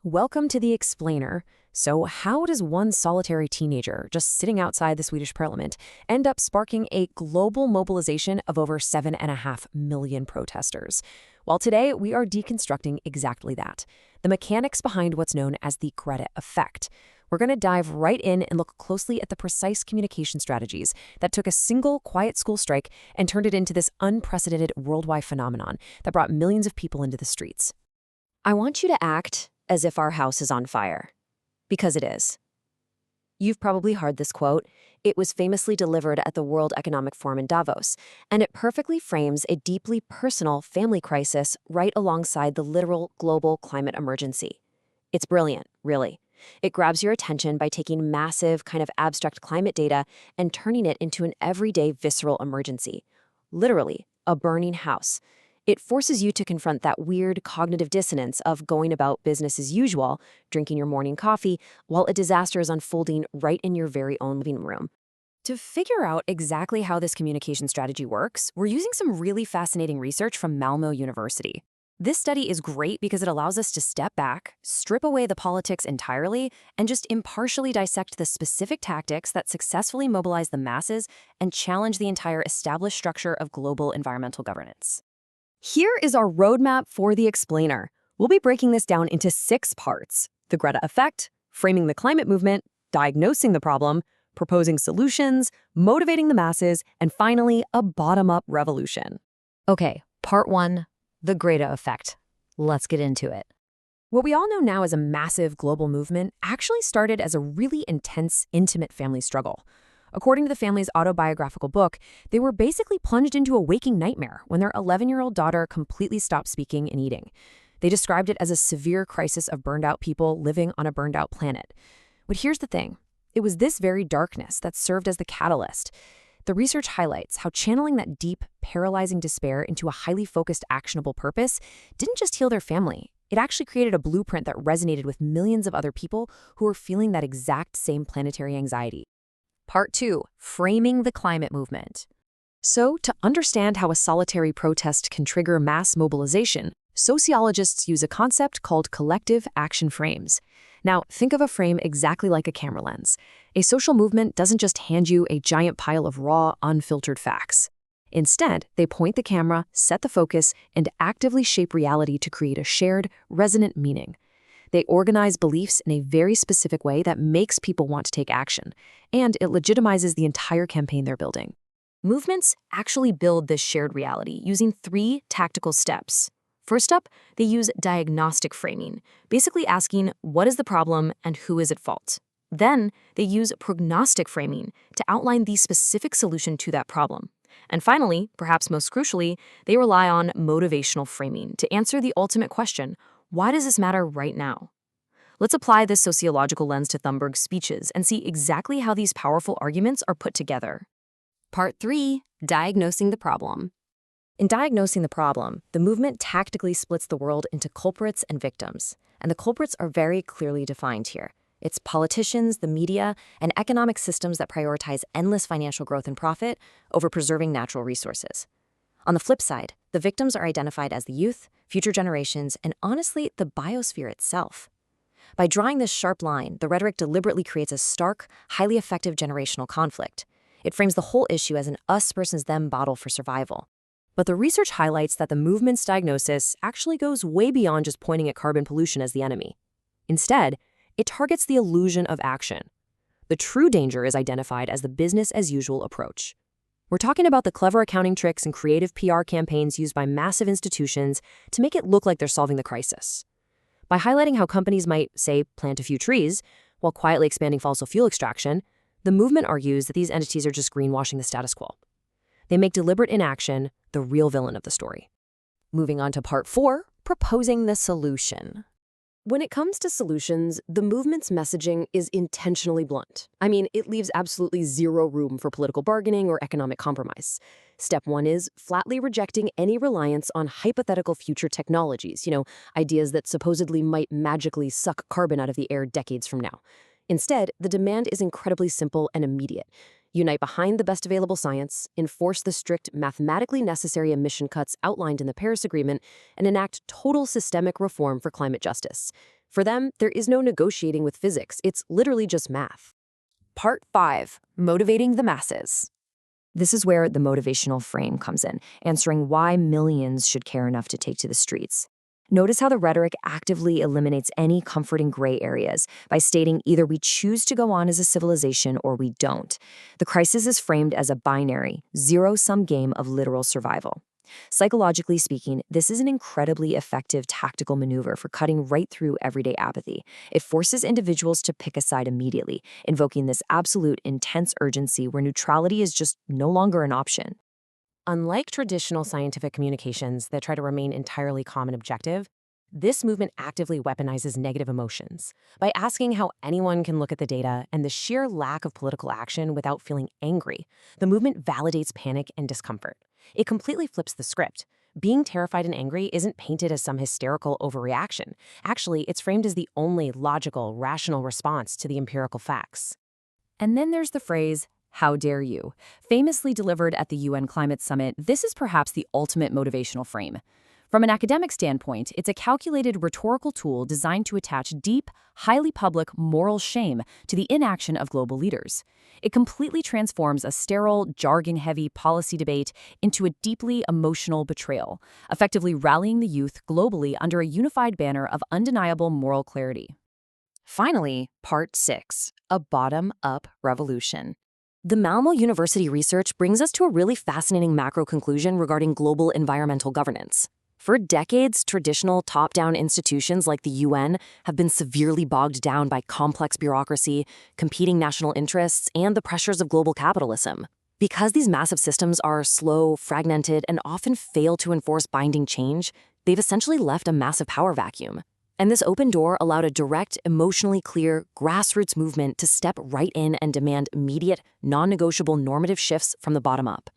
Welcome to the Explainer. So, how does one solitary teenager just sitting outside the Swedish parliament end up sparking a global mobilization of over 7.5 million protesters? Well, today we are deconstructing exactly that, the mechanics behind what's known as the Greta Effect. We're going to dive right in and look closely at the precise communication strategies that took a single quiet school strike and turned it into this unprecedented worldwide phenomenon that brought millions of people into the streets. I want you to act as if our house is on fire. Because it is. You've probably heard this quote. It was famously delivered at the World Economic Forum in Davos, and it perfectly frames a deeply personal family crisis right alongside the literal global climate emergency. It's brilliant, really. It grabs your attention by taking massive, kind of abstract climate data and turning it into an everyday visceral emergency. Literally, a burning house. It forces you to confront that weird cognitive dissonance of going about business as usual, drinking your morning coffee, while a disaster is unfolding right in your very own living room. To figure out exactly how this communication strategy works, we're using some really fascinating research from Malmö University. This study is great because it allows us to step back, strip away the politics entirely, and just impartially dissect the specific tactics that successfully mobilize the masses and challenge the entire established structure of global environmental governance. Here is our roadmap for the Explainer. We'll be breaking this down into 6 parts: the Greta Effect, framing the climate movement, diagnosing the problem, proposing solutions, motivating the masses, and finally, a bottom-up revolution. Okay, part 1, the Greta Effect. Let's get into it. What we all know now as a massive global movement actually started as a really intense, intimate family struggle. According to the family's autobiographical book, they were basically plunged into a waking nightmare when their 11-year-old daughter completely stopped speaking and eating. They described it as a severe crisis of burned-out people living on a burned-out planet. But here's the thing. It was this very darkness that served as the catalyst. The research highlights how channeling that deep, paralyzing despair into a highly focused, actionable purpose didn't just heal their family. It actually created a blueprint that resonated with millions of other people who were feeling that exact same planetary anxiety. Part 2, framing the climate movement. So, to understand how a solitary protest can trigger mass mobilization, sociologists use a concept called collective action frames. Now, think of a frame exactly like a camera lens. A social movement doesn't just hand you a giant pile of raw, unfiltered facts. Instead, they point the camera, set the focus, and actively shape reality to create a shared, resonant meaning. They organize beliefs in a very specific way that makes people want to take action, and it legitimizes the entire campaign they're building. Movements actually build this shared reality using 3 tactical steps. First up, they use diagnostic framing, basically asking what is the problem and who is at fault. Then, they use prognostic framing to outline the specific solution to that problem. And finally, perhaps most crucially, they rely on motivational framing to answer the ultimate question: why does this matter right now? Let's apply this sociological lens to Thunberg's speeches and see exactly how these powerful arguments are put together. Part 3, diagnosing the problem. In diagnosing the problem, the movement tactically splits the world into culprits and victims. And the culprits are very clearly defined here. It's politicians, the media, and economic systems that prioritize endless financial growth and profit over preserving natural resources. On the flip side, the victims are identified as the youth, future generations, and honestly, the biosphere itself. By drawing this sharp line, the rhetoric deliberately creates a stark, highly effective generational conflict. It frames the whole issue as an us versus them battle for survival. But the research highlights that the movement's diagnosis actually goes way beyond just pointing at carbon pollution as the enemy. Instead, it targets the illusion of action. The true danger is identified as the business-as-usual approach. We're talking about the clever accounting tricks and creative PR campaigns used by massive institutions to make it look like they're solving the crisis. By highlighting how companies might, say, plant a few trees, while quietly expanding fossil fuel extraction, the movement argues that these entities are just greenwashing the status quo. They make deliberate inaction the real villain of the story. Moving on to part 4, proposing the solution. When it comes to solutions, the movement's messaging is intentionally blunt. I mean, it leaves absolutely zero room for political bargaining or economic compromise. Step 1 is flatly rejecting any reliance on hypothetical future technologies, ideas that supposedly might magically suck carbon out of the air decades from now. Instead, the demand is incredibly simple and immediate. Unite behind the best available science, enforce the strict, mathematically necessary emission cuts outlined in the Paris Agreement, and enact total systemic reform for climate justice. For them, there is no negotiating with physics. It's literally just math. Part 5. Motivating the masses. This is where the motivational frame comes in, answering why millions should care enough to take to the streets. Notice how the rhetoric actively eliminates any comforting gray areas by stating either we choose to go on as a civilization or we don't. The crisis is framed as a binary, zero-sum game of literal survival. Psychologically speaking, this is an incredibly effective tactical maneuver for cutting right through everyday apathy. It forces individuals to pick a side immediately, invoking this absolute, intense urgency where neutrality is just no longer an option. Unlike traditional scientific communications that try to remain entirely calm and objective, this movement actively weaponizes negative emotions by asking how anyone can look at the data and the sheer lack of political action without feeling angry. The movement validates panic and discomfort. It completely flips the script. Being terrified and angry isn't painted as some hysterical overreaction. Actually, it's framed as the only logical, rational response to the empirical facts. And then there's the phrase, "How dare you?" Famously delivered at the UN Climate Summit, this is perhaps the ultimate motivational frame. From an academic standpoint, it's a calculated rhetorical tool designed to attach deep, highly public moral shame to the inaction of global leaders. It completely transforms a sterile, jargon-heavy policy debate into a deeply emotional betrayal, effectively rallying the youth globally under a unified banner of undeniable moral clarity. Finally, Part 6, a bottom-up revolution. The Malmo University research brings us to a really fascinating macro conclusion regarding global environmental governance. For decades, traditional top-down institutions like the UN have been severely bogged down by complex bureaucracy, competing national interests, and the pressures of global capitalism. Because these massive systems are slow, fragmented, and often fail to enforce binding change, they've essentially left a massive power vacuum. And this open door allowed a direct, emotionally clear, grassroots movement to step right in and demand immediate, non-negotiable normative shifts from the bottom up.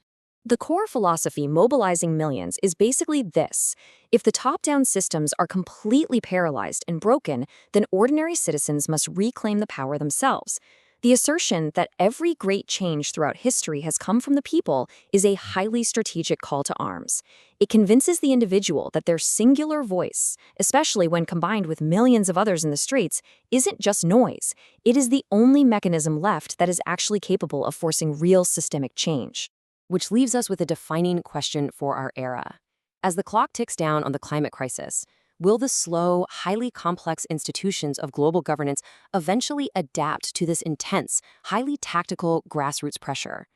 The core philosophy mobilizing millions is basically this: if the top-down systems are completely paralyzed and broken, then ordinary citizens must reclaim the power themselves. The assertion that every great change throughout history has come from the people is a highly strategic call to arms. It convinces the individual that their singular voice, especially when combined with millions of others in the streets, isn't just noise. It is the only mechanism left that is actually capable of forcing real systemic change. Which leaves us with a defining question for our era. As the clock ticks down on the climate crisis, will the slow, highly complex institutions of global governance eventually adapt to this intense, highly tactical grassroots pressure?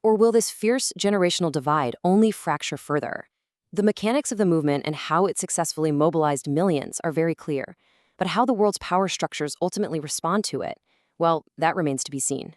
Or will this fierce generational divide only fracture further? The mechanics of the movement and how it successfully mobilized millions are very clear, but how the world's power structures ultimately respond to it, well, that remains to be seen.